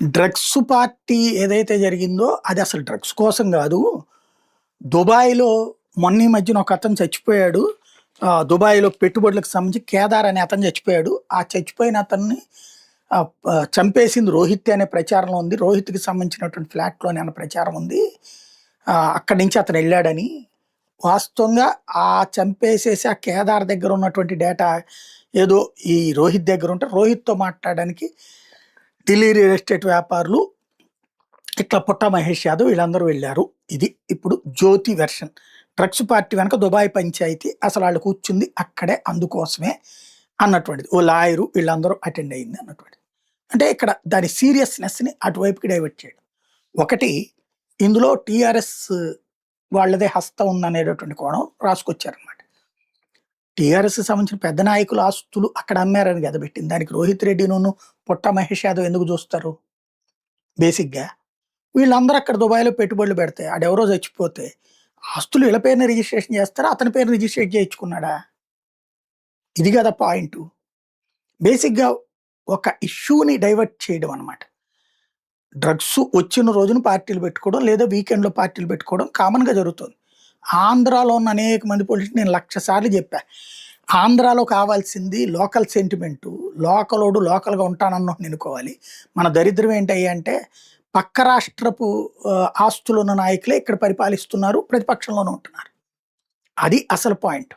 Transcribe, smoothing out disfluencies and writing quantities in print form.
Drugs party ఏదైతే జరిగిందో అది అసలు డ్రగ్స్ కోసం గాదు. దుబాయ్‌లో మొన్న ఈ మధ్యన ఒకతను చచ్చిపోయాడు. దుబాయ్‌లో పెట్టుబడులకు సంబంధించి కేదార్ అనే అతను చచ్చిపోయాడు. ఆ చచ్చిపోయిన అతన్ని చంపేసింది రోహితే అనే ప్రచారం ఉంది. రోహిత్‌కి సంబంధించినటువంటి ఫ్లాట్‌లోనే అన్న ప్రచారం ఉంది. అక్కడి నుంచి అతను ఎళ్ళాడని. వాస్తవంగా చంపేసేసి ఆ కేదార్ దగ్గర ఉన్నటువంటి డేటా ఏదో ఈ రోహిత్ దగ్గర ఉంటే రోహిత్‌తో మాట్లాడడానికి ఢిల్లీ రియల్ ఎస్టేట్ వ్యాపారులు ఇట్లా పుట్ట మహేష్ యాదవ్ వీళ్ళందరూ వెళ్ళారు. ఇది ఇప్పుడు జ్యోతి వెర్షన్. డ్రగ్స్ పార్టీ వెనక దుబాయ్ పంచాయతీ అసలు ఆళ్ళు కూర్చుంది అక్కడే అందుకోసమే అన్నటువంటిది. ఓ లాయరు వీళ్ళందరూ అటెండ్ అయింది అన్నటువంటిది. అంటే ఇక్కడ దాని సీరియస్‌నెస్‌ని అటువైపుకి డైవర్ట్ చేయడం. ఒకటి ఇందులో టీఆర్ఎస్ వాళ్ళదే హస్తం ఉందనేటటువంటి కోణం రాసుకొచ్చారనమాట. టీఆర్ఎస్‌కి సంబంధించిన పెద్ద నాయకుల ఆస్తులు అక్కడ అమ్మారని కదా పెట్టింది. దానికి రోహిత్ రెడ్డినును, పుట్ట మహేష్ యాదవ్ ఎందుకు చూస్తారు బేసిక్‌గా? వీళ్ళందరూ అక్కడ దుబాయ్‌లో పెట్టుబడులు పెడితే ఆడెవరో చచ్చిపోతే ఆస్తులు వీళ్ళ పేరున రిజిస్ట్రేషన్ చేస్తారా? అతని పేరున రిజిస్ట్రేట్ చేయించుకున్నాడా? ఇది కదా పాయింటు. బేసిక్‌గా ఒక ఇష్యూని డైవర్ట్ చేయడం అనమాట. డ్రగ్స్ వచ్చిన రోజున పార్టీలు పెట్టుకోవడం, లేదా వీకెండ్‌లో పార్టీలు పెట్టుకోవడం కామన్‌గా జరుగుతుంది. ఆంధ్రాలో ఉన్న అనేక మంది పొలిటిషియన్స్ నేను 1,00,000 సార్లు చెప్పా. ఆంధ్రాలో కావాల్సింది లోకల్ సెంటిమెంటు. లోకలోడు లోకల్‌గా ఉంటానన్నోడిని ఎన్నుకోవాలి. మన దరిద్రం ఏంటయ్యా అంటే పక్క రాష్ట్రపు ఆస్తులున్న నాయకులే ఇక్కడ పరిపాలిస్తున్నారు. ప్రతిపక్షంలోనే ఉంటున్నారు. అది అసలు పాయింట్.